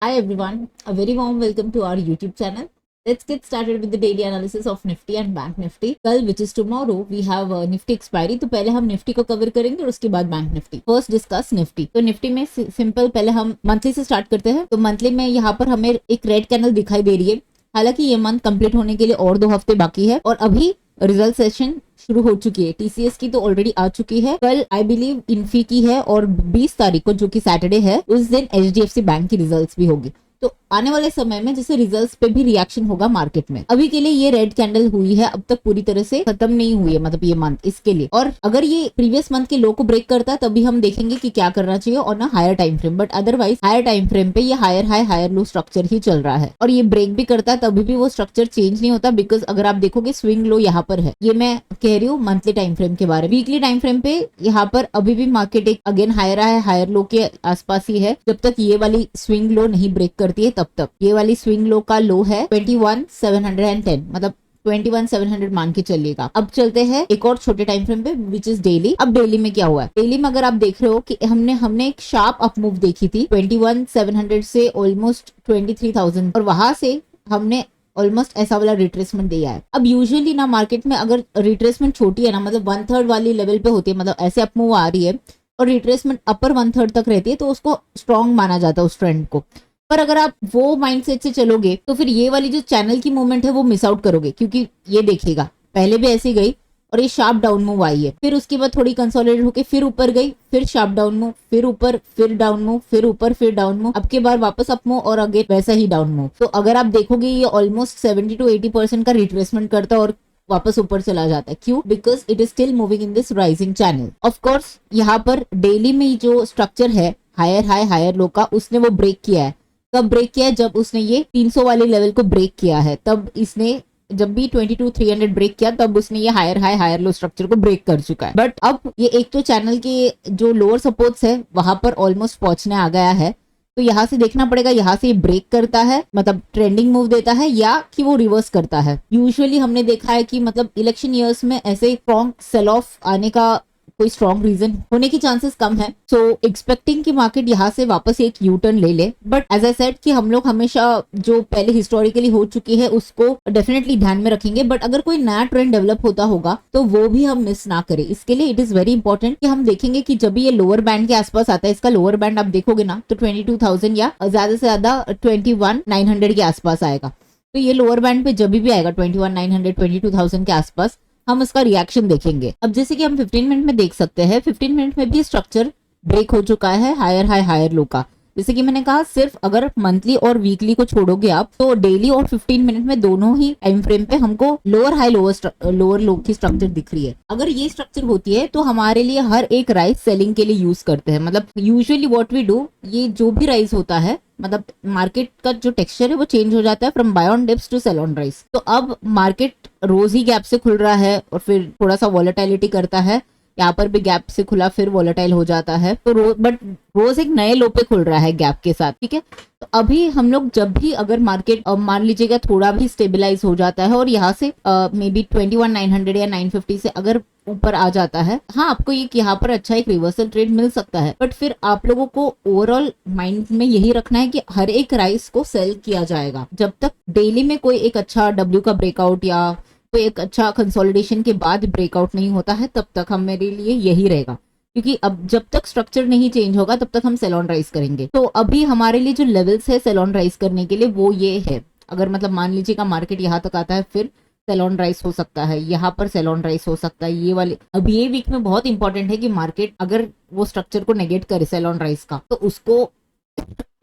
Hi everyone, a very warm welcome to our YouTube channel. Let's get started with the daily analysis of Nifty and Bank Nifty. कल which is tomorrow we have Nifty expiry. तो पहले हम Nifty को cover करेंगे और उसके बाद bank Nifty. First discuss Nifty. तो निफ्टी में सिंपल पहले हम मंथली से स्टार्ट करते हैं. तो मंथली में यहाँ पर हमें एक रेड कैंडल दिखाई दे रही है. हालांकि ये मंथ कंप्लीट होने के लिए और 2 हफ्ते बाकी है और अभी रिजल्ट सेशन शुरू हो चुकी है. टीसीएस की तो ऑलरेडी आ चुकी है. कल आई बिलीव इन्फी की है और 20 तारीख को जो कि सैटरडे है उस दिन एचडीएफसी बैंक की रिजल्ट्स भी होगी. तो आने वाले समय में जैसे रिजल्ट्स पे भी रिएक्शन होगा मार्केट में. अभी के लिए ये रेड कैंडल हुई है, अब तक पूरी तरह से खत्म नहीं हुई है, मतलब ये मंथ इसके लिए. और अगर ये प्रीवियस मंथ के लो को ब्रेक करता है तभी हम देखेंगे कि क्या करना चाहिए on a higher time frame. But otherwise higher time frame पे ये higher high higher low structure ही चल रहा है और ये ब्रेक भी करता है तभी भी वो स्ट्रक्चर चेंज नहीं होता. बिकॉज अगर आप देखोगे स्विंग लो यहाँ पर है. ये मैं कह रही हूँ मंथली टाइम फ्रेम के बारे में. वीकली टाइम फ्रेम पे यहाँ पर अभी भी मार्केट एक अगेन हायर है, हायर लो के आसपास ही है. जब तक ये वाली स्विंग लो नहीं ब्रेक करती है तब तक. ये वाली स्विंग लो का लो है 21,710, मतलब 21,700 मान के चलिएगा. अब चलते हैं एक और छोटे टाइम फ्रेम पे विच इज डेली. अब डेली में क्या हुआ है? डेली में अगर आप देख रहे हो कि हमने एक शार्प अप मूव देखी थी 21,700 से ऑलमोस्ट 23,000 और वहां से हमने ऑलमोस्ट ऐसा वाला रिट्रेसमेंट दिया है. अब यूजुअली ना मार्केट में अगर रिट्रेसमेंट छोटी है ना, मतलब 1/3 वाली लेवल पे होती है, मतलब ऐसे अप मूव आ रही है और रिट्रेसमेंट अपर 1/3 तक रहती है तो उसको स्ट्रॉन्ग माना जाता है उस ट्रेंड को. पर अगर आप वो माइंडसेट से चलोगे तो फिर ये वाली जो चैनल की मूवमेंट है वो मिस आउट करोगे. क्योंकि ये देखिएगा पहले भी ऐसी गई और ये शार्प डाउन मूव आई है, फिर उसके बाद थोड़ी कंसोलिडेट होके फिर ऊपर गई, फिर शार्प डाउन मूव, फिर ऊपर, फिर डाउन मूव, फिर ऊपर, फिर डाउन मूव, अब के बार वापस अप मूव और अगेन वैसा ही डाउन मूव. तो अगर आप देखोगे ये ऑलमोस्ट 70 to 80% का रिट्रेसमेंट करता है और वापस ऊपर चला जाता है. क्यों? Because it is still moving in this rising channel. Of course यहाँ पर डेली में जो स्ट्रक्चर है हायर हाई हायर लो का, उसने वो ब्रेक किया है. कब ब्रेक किया है? जब उसने ये 300 वाले लेवल को ब्रेक किया है. तब इसने जब भी 22,300 ब्रेक किया तब उसने ये higher high higher low structure को ब्रेक कर चुका है. बट अब ये एक तो चैनल के जो लोअर सपोर्ट्स है वहां पर ऑलमोस्ट पहुंचने आ गया है. तो यहाँ से देखना पड़ेगा यहाँ से ये ब्रेक करता है, मतलब ट्रेंडिंग मूव देता है, या कि वो रिवर्स करता है. यूजुअली हमने देखा है कि मतलब इलेक्शन ईयर्स में ऐसे स्ट्रॉन्ग सेल ऑफ आने का कोई स्ट्रॉन्ग रीजन होने की चांसेस कम है. सो एक्सपेक्टिंग कि मार्केट यहाँ से वापस एक यू टर्न ले ले. बट एज आई सेड कि हम लोग हमेशा जो पहले हिस्टोरिकली हो चुकी है उसको डेफिनेटली ध्यान में रखेंगे. बट अगर कोई नया ट्रेंड डेवलप होता होगा तो वो भी हम मिस ना करें. इसके लिए इट इज वेरी इंपॉर्टेंट कि हम देखेंगे कि जब ये लोअर बैंड के आसपास आता है, इसका लोअर बैंड आप देखोगे ना तो 22,000 या ज्यादा से ज्यादा 21,900 के आसपास आएगा. तो ये लोअर बैंड पे जब भी आएगा 21,900 22,000 के आसपास हम इसका रिएक्शन देखेंगे. अब जैसे कि हम 15 मिनट में देख सकते हैं, 15 मिनट में भी स्ट्रक्चर ब्रेक हो चुका है हायर हाई हायर लो का. जैसे कि मैंने कहा सिर्फ अगर मंथली और वीकली को छोड़ोगे आप तो डेली और 15 मिनट में दोनों ही टाइम फ्रेम पे हमको लोअर हाई लोअर लो की स्ट्रक्चर दिख रही है. अगर ये स्ट्रक्चर होती है तो हमारे लिए हर एक राइज सेलिंग के लिए यूज करते हैं. मतलब यूजुअली व्हाट वी डू, ये जो भी राइज होता है मतलब मार्केट का जो टेक्सचर है वो चेंज हो जाता है from buy on dips to sell on rise. तो अब मार्केट रोज ही गैप से खुल रहा है और फिर थोड़ा सा वॉलेटिलिटी करता है. यहाँ पर भी गैप से खुला फिर वॉलेटाइल हो जाता है. तो बट रोज एक नए लो पे खुल रहा है गैप के साथ. ठीक है, तो अभी हम लोग जब भी अगर मार्केट मान लीजिएगा थोड़ा भी स्टेबलाइज हो जाता है और यहाँ से मे बी 21,900 या 950 से अगर ऊपर आ जाता है, हाँ आपको एक यहाँ पर अच्छा एक रिवर्सल ट्रेड मिल सकता है. बट फिर आप लोगों को ओवरऑल माइंड में यही रखना है कि हर एक राइस को सेल किया जाएगा जब तक डेली में कोई एक अच्छा डब्ल्यू का ब्रेकआउट या कोई एक अच्छा कंसोलिडेशन के बाद ब्रेकआउट नहीं होता है. तब तक हम मेरे लिए यही रहेगा. क्योंकि अब जब तक स्ट्रक्चर नहीं चेंज होगा तब तक हम सेल ऑन राइज करेंगे. तो अभी हमारे लिए जो लेवल्स है सेल ऑन राइज करने के लिए वो ये है. अगर मतलब मान लीजिएगा मार्केट यहाँ तक आता है फिर सेल ऑन राइज हो सकता है, यहाँ पर सेल ऑन राइज हो सकता है. ये वाले अब ये वीक में बहुत इंपॉर्टेंट है कि मार्केट अगर वो स्ट्रक्चर को नेगेट करे सेल ऑन राइज का तो उसको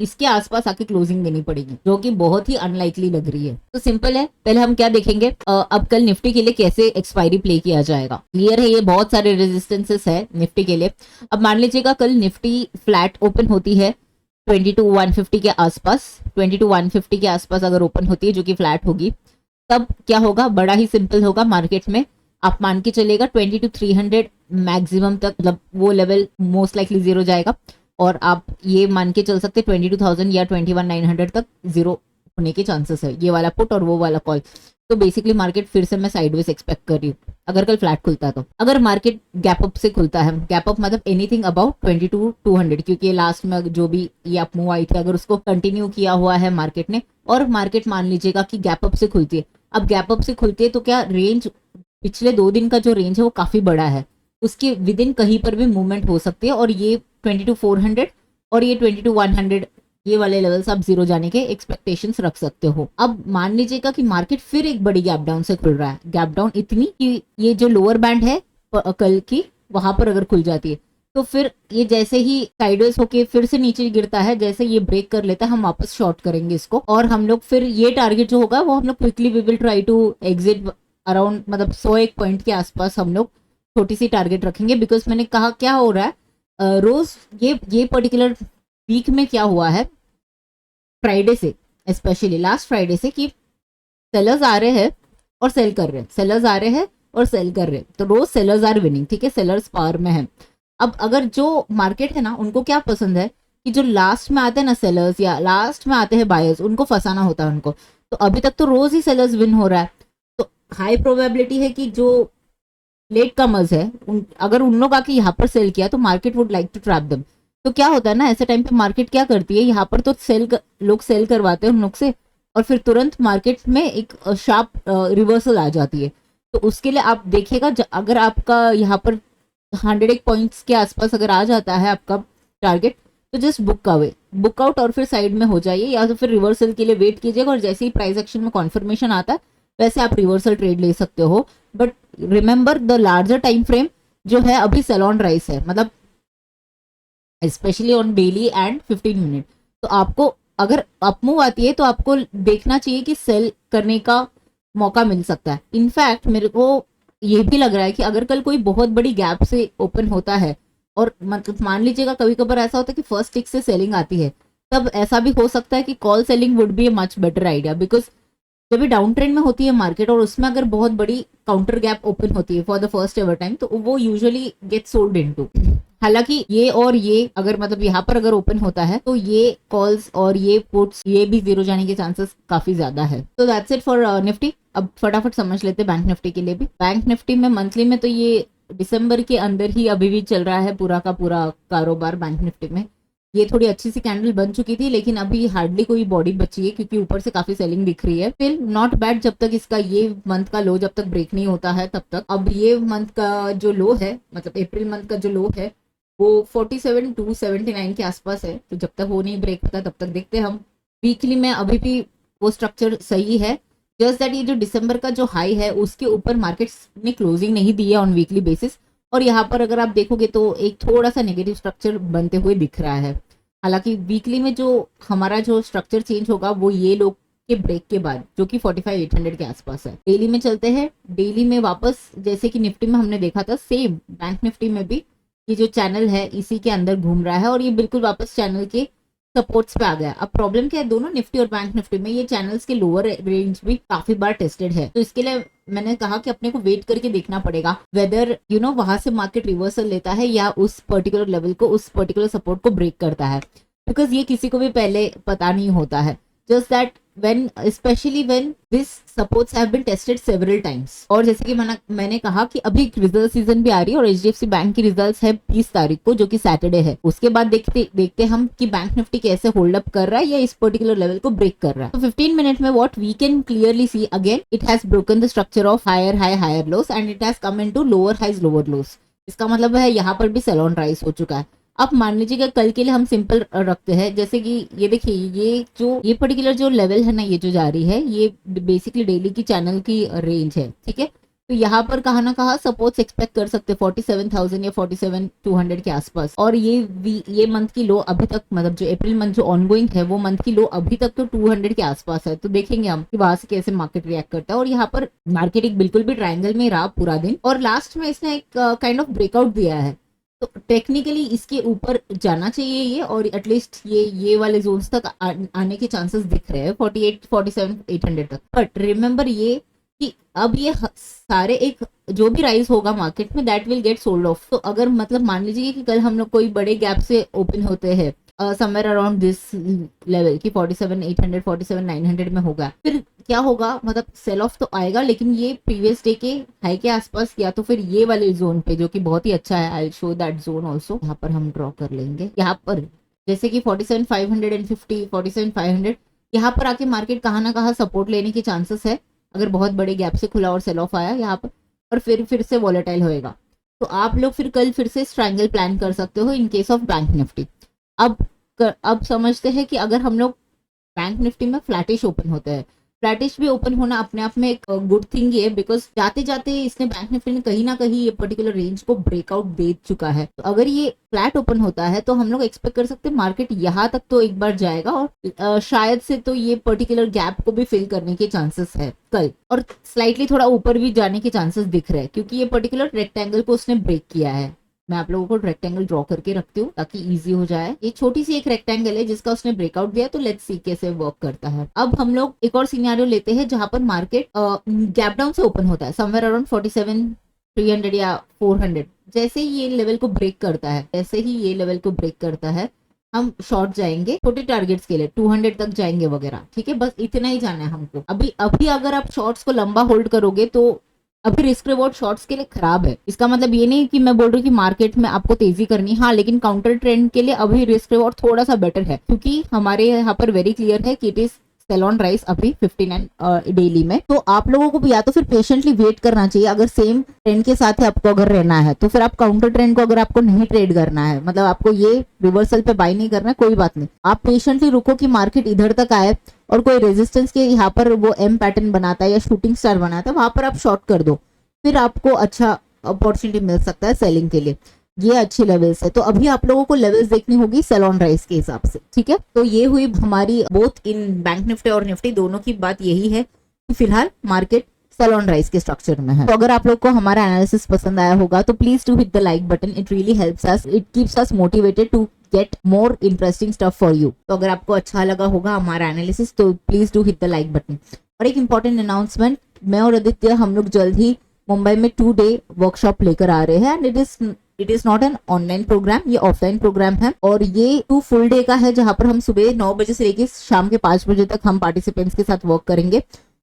इसके आसपास आके क्लोजिंग देनी पड़ेगी जो कि बहुत ही अनलाइकली लग रही है. तो सिंपल है, पहले हम क्या देखेंगे अब कल निफ्टी के लिए कैसे एक्सपायरी प्ले किया जाएगा. क्लियर है, ये बहुत सारे रेजिस्टेंसेस है निफ्टी के लिए. अब मान लीजिएगा कल निफ्टी फ्लैट ओपन होती है 22,150 के आसपास, 22,150 के आसपास अगर ओपन होती है जो कि फ्लैट होगी, तब क्या होगा? बड़ा ही सिंपल होगा. मार्केट में आप मान के चलेगा 22,300 मैक्सिमम तक, मतलब वो लेवल मोस्ट लाइकली जीरो जाएगा. और आप ये मान के चल सकते 22,000 या 21,900 तक जीरो होने के चांसेस है. ये वाला पुट और वो वाला कॉल तो बेसिकली मार्केट फिर से मैं साइडवेज एक्सपेक्ट कर रही हूँ अगर कल फ्लैट खुलता है तो। अगर मार्केट गैप अप से खुलता है, गैप अप मतलब एनीथिंग अबाउट 22,200, क्योंकि लास्ट में जो भी ये अप मूव आई थी अगर उसको कंटिन्यू किया हुआ है मार्केट ने, और मार्केट मान लीजिएगा कि गैप अप से खुलती है। अब गैप अप से खुलती है तो क्या रेंज, पिछले 2 दिन का जो रेंज है वो काफी बड़ा है, उसके विद इन कहीं पर भी मूवमेंट हो सकती है, और ये 22,400 और ये 22,100 ये वाले लेवल्स आप जीरो जाने के एक्सपेक्टेशंस रख सकते हो। अब मान लीजिएगा कि मार्केट फिर एक बड़ी गैप डाउन से खुल रहा है, गैप डाउन इतनी कि ये जो लोअर बैंड है कल की वहां पर अगर खुल जाती है तो फिर ये जैसे ही साइडवेज होके फिर से नीचे गिरता है, जैसे ये ब्रेक कर लेता है हम वापस शॉर्ट करेंगे इसको, और हम लोग फिर ये टारगेट जो होगा वो हम लोग quickly we will try to exit around, मतलब 101 पॉइंट के आसपास हम लोग छोटी सी टारगेट रखेंगे। बिकॉज मैंने कहा क्या हो रहा है रोज ये पर्टिकुलर वीक में क्या हुआ है, फ्राइडे से स्पेशली लास्ट फ्राइडे से, कि सेलर्स आ रहे हैं और सेल कर रहे हैं, सेलर्स आ रहे हैं और सेल कर रहे हैं, तो रोज सेलर्स आर विनिंग, ठीक है, सेलर्स पावर में है। अब अगर जो मार्केट है ना उनको क्या पसंद है कि जो लास्ट में आते हैं ना सेलर्स या लास्ट में आते हैं बायर्स, उनको फंसाना होता है उनको। तो अभी तक तो रोज ही सेलर्स विन हो रहा है, तो हाई प्रोबेबिलिटी है कि जो लेट कमर्स है अगर उन लोग आके यहाँ पर सेल किया तो market would like to trap them. तो क्या होता है ना ऐसे टाइम पे मार्केट क्या करती है, यहाँ पर तो लोग सेल करवाते हैं उन लोग से, और फिर तुरंत मार्केट में एक शार्प रिवर्सल आ जाती है। तो उसके लिए आप देखिएगा अगर आपका यहाँ पर 101 पॉइंट्स के आसपास अगर आ जाता है आपका टारगेट, तो जस्ट बुक आउट और फिर साइड में हो जाइए, या तो फिर रिवर्सल के लिए वेट कीजिएगा, और जैसे ही प्राइस एक्शन में कॉन्फर्मेशन आता है वैसे आप रिवर्सल ट्रेड ले सकते हो। But remember the larger time frame जो है अभी सेल ऑन राइस है, मतलब specially on daily and 15 minute. तो आपको अगर अपमूव आती है तो आपको देखना चाहिए कि सेल करने का मौका मिल सकता है। इनफैक्ट मेरे को ये भी लग रहा है कि अगर कल कोई बहुत बड़ी गैप से ओपन होता है, और मतलब मान लीजिएगा कभी कभार ऐसा होता है कि फर्स्ट टिक से सेलिंग आती है, तब ऐसा भी हो सकता है कि call selling would be a much better idea. Because जब भी डाउन ट्रेंड में होती है मार्केट और उसमें अगर बहुत बड़ी काउंटर गैप ओपन होती है for the first ever time, तो वो यूजुअली गेट सोल्ड इनटू। हालांकि ये और ये अगर मतलब यहाँ पर अगर ओपन होता है तो ये कॉल्स और ये पुट्स ये भी जीरो जाने के चांसेस काफी ज्यादा है। तो दैट्स इट फॉर निफ्टी। अब फटाफट समझ लेते हैं बैंक निफ्टी के लिए भी। बैंक निफ्टी में मंथली में तो ये दिसंबर के अंदर ही अभी भी चल रहा है पूरा का पूरा कारोबार बैंक निफ्टी में। ये थोड़ी अच्छी सी कैंडल बन चुकी थी, लेकिन अभी हार्डली कोई बॉडी बची है क्योंकि ऊपर से काफी सेलिंग दिख रही है। फिर नॉट बैड जब तक इसका ये मंथ का लो जब तक ब्रेक नहीं होता है तब तक। अब ये मंथ का जो लो है, मतलब अप्रैल मंथ का जो लो है वो 47,279 के आसपास है, तो जब तक वो नहीं ब्रेक होता तब तक देखते हैं हम। वीकली में अभी भी वो स्ट्रक्चर सही है, जस्ट दैट ये जो दिसंबर का जो हाई है उसके ऊपर मार्केट ने क्लोजिंग नहीं दी है ऑन वीकली बेसिस, और यहाँ पर अगर आप देखोगे तो एक थोड़ा सा नेगेटिव स्ट्रक्चर बनते हुए दिख रहा है। हालांकि वीकली में जो हमारा जो स्ट्रक्चर चेंज होगा वो ये लोग के ब्रेक के बाद, जो कि 45,800 के आसपास है। डेली में चलते हैं। डेली में वापस जैसे कि निफ्टी में हमने देखा था, सेम बैंक निफ्टी में भी ये जो चैनल है इसी के अंदर घूम रहा है, और ये बिल्कुल वापस चैनल के सपोर्ट्स पे आ गया। अब प्रॉब्लम क्या है, दोनों निफ्टी और बैंक निफ्टी में ये चैनल्स के लोअर रेंज भी काफी बार टेस्टेड है। तो इसके लिए मैंने कहा कि अपने को वेट करके देखना पड़ेगा वेदर वहां से मार्केट रिवर्सल लेता है या उस पर्टिकुलर लेवल को, उस पर्टिकुलर सपोर्ट को ब्रेक करता है। बिकॉज ये किसी को भी पहले पता नहीं होता है। Just that especially when this supports have been tested several times। और जैसे कि मैंने कहा कि अभी रिजल्ट सीजन भी आ रही है, और एचडीएफसी बैंक की रिजल्ट्स है 20 तारीख को, जो कि सैटरडे है। उसके बाद देखते हम कि बैंक निफ्टी कैसे होल्ड अप कर रहा है या इस पर्टिकुलर लेवल को ब्रेक कर रहा है। तो 15 मिनट में what we can clearly see, again it has broken the structure of higher high higher lows and it has come into lower highs lower lows. इसका मतलब है यहाँ पर भी सेल ऑन राइज हो चुका है। अब मान लीजिएगा कल के लिए हम सिंपल रखते हैं, जैसे कि ये देखिए ये पर्टिकुलर जो लेवल है ना, ये जो जा रही है ये बेसिकली डेली की चैनल की रेंज है, ठीक है। तो यहाँ पर कहा ना कहा सपोर्ट्स एक्सपेक्ट कर सकते हैं 47,000 या 47,200 के आसपास। और ये मंथ की लो अभी तक, मतलब जो अप्रैल मंथ जो ऑनगोइंग है वो मंथ की लो अभी तक तो 200 के आसपास है। तो देखेंगे हम कि वहां से कैसे मार्केट रिएक्ट करता है। और यहाँ पर मार्केट एक बिल्कुल भी ट्रायंगल में रहा पूरा दिन, और लास्ट में इसने एक काइंड ऑफ ब्रेकआउट दिया है। तो टेक्निकली इसके ऊपर जाना चाहिए ये, और एटलीस्ट ये वाले जोन्स तक आने के चांसेस दिख रहे हैं 48, 47, 800 तक। बट रिमेंबर ये कि अब ये सारे एक जो भी राइज होगा मार्केट में that will get sold off. तो अगर मतलब मान लीजिए कि कल हम लोग कोई बड़े गैप से ओपन होते हैं समवेयर अराउंड दिस लेवल की 47,800 47,900 में होगा, फिर क्या होगा, मतलब सेल ऑफ तो आएगा लेकिन ये प्रीवियस डे के हाई के आसपास या तो फिर ये वाले जोन पे जो कि बहुत ही अच्छा है, I show that zone also, यहाँ पर हम ड्रॉ कर लेंगे। यहाँ पर जैसे कि 47,550 47,500 यहाँ पर आके मार्केट कहाँ ना कहाँ सपोर्ट लेने के चांसेस है, अगर बहुत बड़े गैप से खुला और सेल ऑफ आया यहाँ पर, और फिर से वॉलेटाइल होएगा। तो आप लोग फिर कल फिर से स्ट्रैंगल प्लान कर सकते हो in case of bank Nifty. अब समझते हैं कि अगर हम लोग बैंक निफ्टी में फ्लैटिश ओपन होते हैं, फ्लैटिश भी ओपन होना अपने आप में एक गुड थिंग है, बिकॉज जाते जाते इसने बैंक निफ्टी ने कहीं ना कहीं ये पर्टिकुलर रेंज को ब्रेकआउट दे चुका है। तो अगर ये फ्लैट ओपन होता है तो हम लोग एक्सपेक्ट कर सकते हैं मार्केट यहाँ तक तो एक बार जाएगा, और शायद से तो ये पर्टिकुलर गैप को भी फिल करने के चांसेस है कल, और स्लाइटली थोड़ा ऊपर भी जाने के चांसेस दिख रहे हैं, क्योंकि ये पर्टिकुलर रेक्टेंगल को उसने ब्रेक किया है। मैं आप लोगों को रेक्टेंगल ड्रॉ करके रखती हूँ ताकि इजी हो जाए। ये छोटी सी एक रेक्टेंगल है जिसका उसने ब्रेकआउट दिया, तो लेट्स सी कैसे वर्क करता है। अब हम लोग एक और सिनेरियो लेते हैं जहां पर मार्केट गैप डाउन से ओपन होता है समवेयर अराउंड 47,300 या 400। जैसे ही ये लेवल को ब्रेक करता है, जैसे ही ये लेवल को ब्रेक करता है, हम शॉर्ट जाएंगे छोटे टारगेट्स के लिए 200 तक जाएंगे वगैरह, ठीक है, बस इतना ही जाना है हमको। अभी अगर आप शॉर्ट्स को लंबा होल्ड करोगे तो अभी रिस्क रिवॉर्ड शॉर्ट्स के लिए खराब है। इसका मतलब ये नहीं कि मैं बोल रही हूँ कि मार्केट में आपको तेजी करनी, हाँ, लेकिन काउंटर ट्रेंड के लिए अभी रिस्क रिवॉर्ड थोड़ा सा बेटर है, क्योंकि हमारे यहाँ पर वेरी क्लियर है कि it is sell on rise अभी 59 डेली में। तो आप लोगों को भी या तो फिर पेशेंटली वेट करना चाहिए, अगर सेम ट्रेंड के साथ ही आपको अगर रहना है तो फिर आप काउंटर ट्रेंड को अगर आपको नहीं ट्रेड करना है, मतलब आपको ये रिवर्सल पे बाय नहीं करना है, कोई बात नहीं, आप पेशेंटली रुको कि मार्केट इधर तक आए और कोई रेजिस्टेंस के यहाँ पर वो एम पैटर्न बनाता है या शूटिंग स्टार बनाता है, वहां पर आप शॉर्ट कर दो, फिर आपको अच्छा अपॉर्चुनिटी मिल सकता है सेलिंग के लिए। ये अच्छी लेवल्स है, तो अभी आप लोगों को लेवल्स देखनी होगी सेल ऑन राइस के हिसाब से, ठीक है। तो ये हुई हमारी बोथ इन बैंक निफ्टी और निफ्टी दोनों की बात यही है कि फिलहाल मार्केट सेल ऑन राइस के स्ट्रक्चर में है। तो अगर आप लोग को हमारा एनालिसिस पसंद आया होगा तो please do hit the like button, it really helps us, it keeps us motivated to get more interesting stuff for you. तो अगर आपको अच्छा लगा होगा हमारा एनालिसिस तो please do hit the like button. और एक इंपॉर्टेंट अनाउंसमेंट, मैं और आदित्य हम लोग जल्द ही मुंबई में 2-day वर्कशॉप लेकर आ रहे हैं, and it is not an online programme, ये ऑफलाइन प्रोग्राम है, और ये 2 full day का है, जहां पर हम सुबह 9 बजे से लेकर शाम के 5 बजे तक हम पार्टिसिपेंट्स के साथ वर्क करेंगे,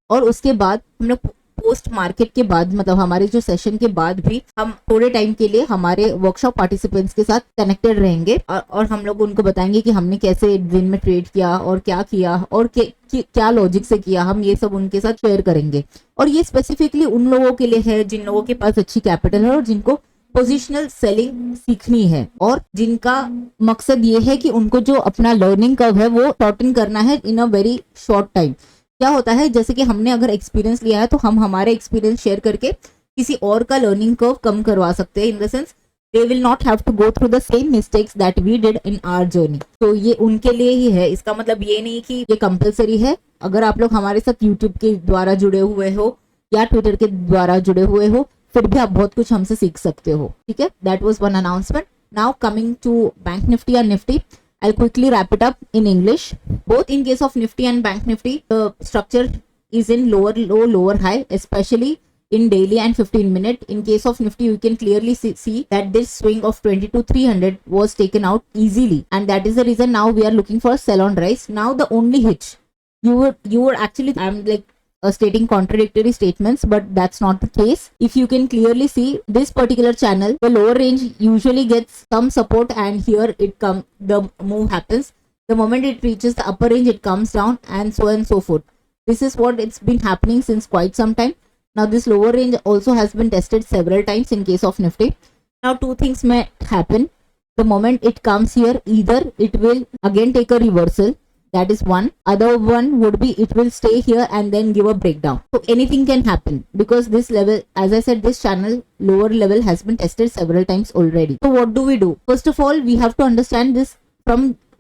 और उसके बाद हम लोग पोस्ट मार्केट के बाद, मतलब हमारे जो सेशन के बाद भी हम थोड़े टाइम के लिए हमारे वर्कशॉप पार्टिसिपेंट्स के साथ कनेक्टेड रहेंगे, और हम लोग उनको बताएंगे कि हमने कैसे दिन में ट्रेड किया और क्या किया और क्या लॉजिक से किया, हम ये सब उनके साथ शेयर करेंगे। और ये स्पेसिफिकली उन लोगों के लिए है जिन लोगों के पास अच्छी कैपिटल है और जिनको पोजिशनल सेलिंग सीखनी है, और जिनका मकसद ये है कि उनको जो अपना लर्निंग कर्व है वो शॉर्टन करना है इन अ वेरी शॉर्ट टाइम। क्या होता है, जैसे कि हमने अगर एक्सपीरियंस लिया है तो हम हमारे एक्सपीरियंस शेयर करके किसी और का लर्निंग कर्व कम करवा सकते हैं, in the sense they will not have to go through the same mistakes that we did in our journey. तो ये उनके लिए ही है, इसका मतलब ये नहीं कि ये कंपलसरी है। अगर आप लोग हमारे साथ यूट्यूब के द्वारा जुड़े हुए हो या ट्विटर के द्वारा जुड़े हुए हो, फिर भी आप बहुत कुछ हमसे सीख सकते हो, ठीक है। That was one announcement. Now coming to Bank Nifty and nifty, I'll quickly wrap it up in English. Both in case of Nifty and Bank Nifty, the structure is in lower low, lower high, especially in daily and 15-minute. In case of Nifty, you can clearly see that this swing of 22,300 was taken out easily, and that is the reason now we are looking for a sell on rise. Now the only hitch, you would actually, I'm like stating contradictory statements, but that's not the case. If you can clearly see this particular channel, the lower range usually gets some support, and here the move happens. The moment it reaches the upper range, it comes down, and so forth. This is what it's been happening since quite some time. Now this lower range also has been tested several times in case of Nifty. Now 2 things may happen. The moment it comes here, either it will again take a reversal, that is one. Other one would be it will stay here and then give a breakdown. So anything can happen, because this level, as I said, this channel lower level has been tested several times already. So what do we do? First of all, we have to understand this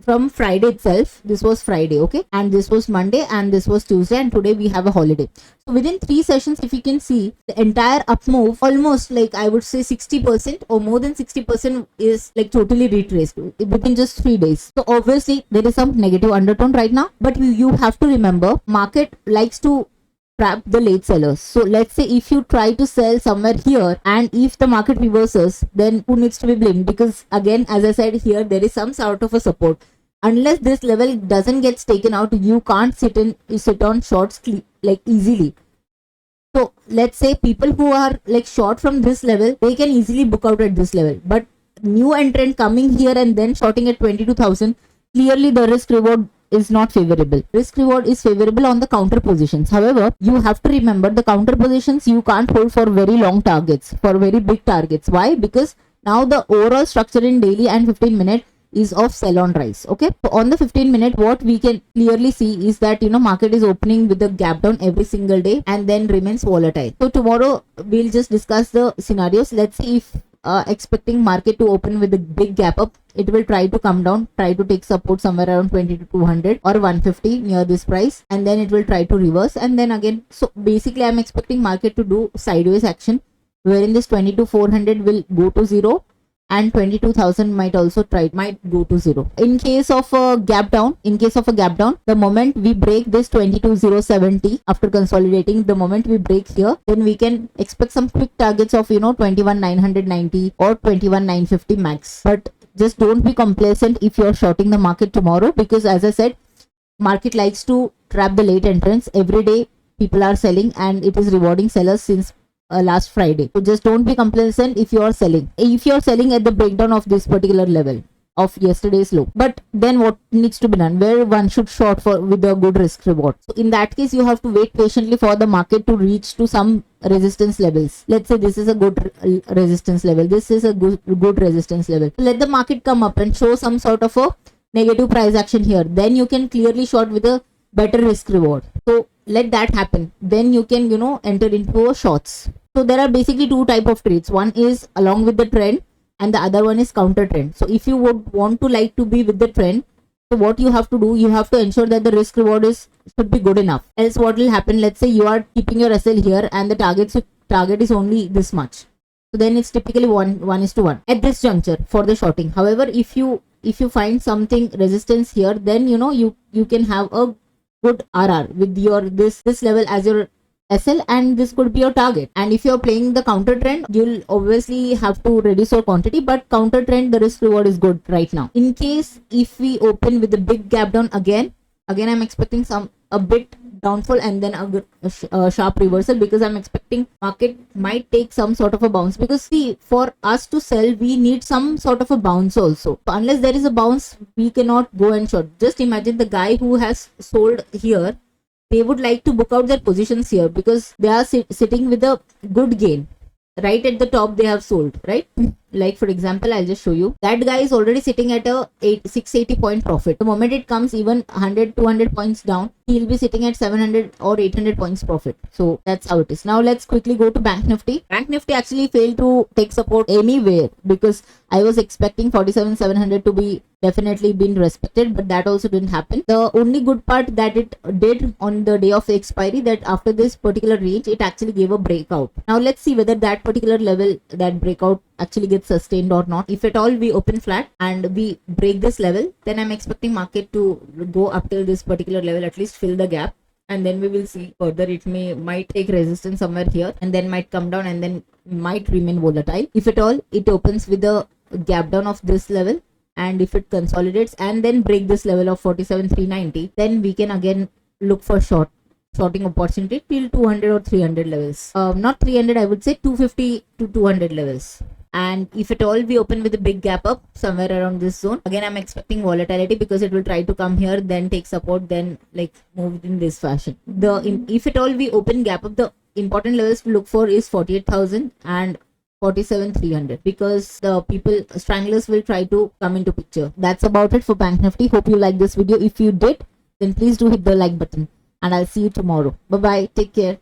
from Friday itself. This was Friday, okay, and this was Monday, and this was Tuesday, and today we have a holiday. So within 3 sessions, if you can see, the entire up move, almost like I would say 60% or more than 60% is like totally retraced within just 3 days. So obviously there is some negative undertone right now, but you have to remember, market likes to trap the late sellers. So let's say if you try to sell somewhere here, and if the market reverses, then who needs to be blamed? Because again, as I said, here there is some sort of a support. unless this level doesn't get taken out, you can't sit on shorts like easily. So let's say people who are like short from this level, they can easily book out at this level. But new entrant coming here and then shorting at 22,000, clearly the risk reward is not favorable. Risk reward is favorable on the counter positions. However, you have to remember the counter positions you can't hold for very long targets, for very big targets. Why? Because now the overall structure in daily and 15-minute is of sell on rise. Okay, so on the 15-minute, what we can clearly see is that market is opening with a gap down every single day and then remains volatile. So tomorrow we'll just discuss the scenarios. Let's see if expecting market to open with a big gap up, it will try to come down, try to take support somewhere around 2200 or 150 near this price, and then it will try to reverse and then again. So basically I'm expecting market to do sideways action, wherein this 22,400 will go to zero and 22,000 might go to zero. In case of a gap down, the moment we break this 22,070 after consolidating, the moment we break here, then we can expect some quick targets of 21,990 or 21,950 max. But just don't be complacent if you're shorting the market tomorrow, because as I said, market likes to trap the late entrants. Every day people are selling and it is rewarding sellers since last Friday. So just don't be complacent if you are selling. If you are selling at the breakdown of this particular level of yesterday's low. But then what needs to be done? Where one should short for with a good risk reward. So in that case, you have to wait patiently for the market to reach to some resistance levels. Let's say this is a good resistance level. This is a good resistance level. So let the market come up and show some sort of a negative price action here. Then you can clearly short with a better risk reward. So let that happen, then you can enter into a shorts. So there are basically two type of trades. One is along with the trend and the other one is counter trend. So if you would want to like to be with the trend, so what you have to do, you have to ensure that the risk reward should be good enough. Else what will happen, let's say you are keeping your SL here and the target is only this much, so then it's typically 1:1 at this juncture for the shorting. However, if you find something resistance here, then you can have a good RR with your this level as your SL, and this could be your target. And if you're playing the counter trend, you'll obviously have to reduce your quantity, but counter trend, the risk reward is good right now. In case if we open with a big gap down again I'm expecting a bit downfall and then a sharp reversal, because I'm expecting market might take some sort of a bounce, because see, for us to sell we need some sort of a bounce also. So unless there is a bounce, we cannot go and short. Just imagine the guy who has sold here, they would like to book out their positions here because they are sitting with a good gain. Right at the top they have sold, right? Like for example, I'll just show you. That guy is already sitting at a 680 point profit. The moment it comes even 100 200 points down, he'll be sitting at 700 or 800 points profit. So that's how it is. Now let's quickly go to Bank Nifty. Bank Nifty actually failed to take support anywhere, because I was expecting 47,700 to be definitely been respected, but that also didn't happen. The only good part that it did on the day of the expiry, that after this particular range it actually gave a breakout. Now let's see whether that particular level, that breakout actually gets sustained or not. If at all we open flat and we break this level, then I'm expecting market to go up till this particular level, at least fill the gap, and then we will see further. It might take resistance somewhere here and then might come down and then might remain volatile. If at all it opens with a gap down of this level, and if it consolidates and then break this level of 47,390, then we can again look for shorting opportunity till 200 or 300 levels. Not 300, I would say 250 to 200 levels. And if at all we open with a big gap up somewhere around this zone, again I'm expecting volatility, because it will try to come here, then take support, then like move in this fashion. If at all we open gap up, the important levels to look for is 48,000 and 47,300, because the stranglers will try to come into picture. That's about it for Bank Nifty. Hope you like this video. If you did, then please do hit the like button, and I'll see you tomorrow. Bye bye, take care.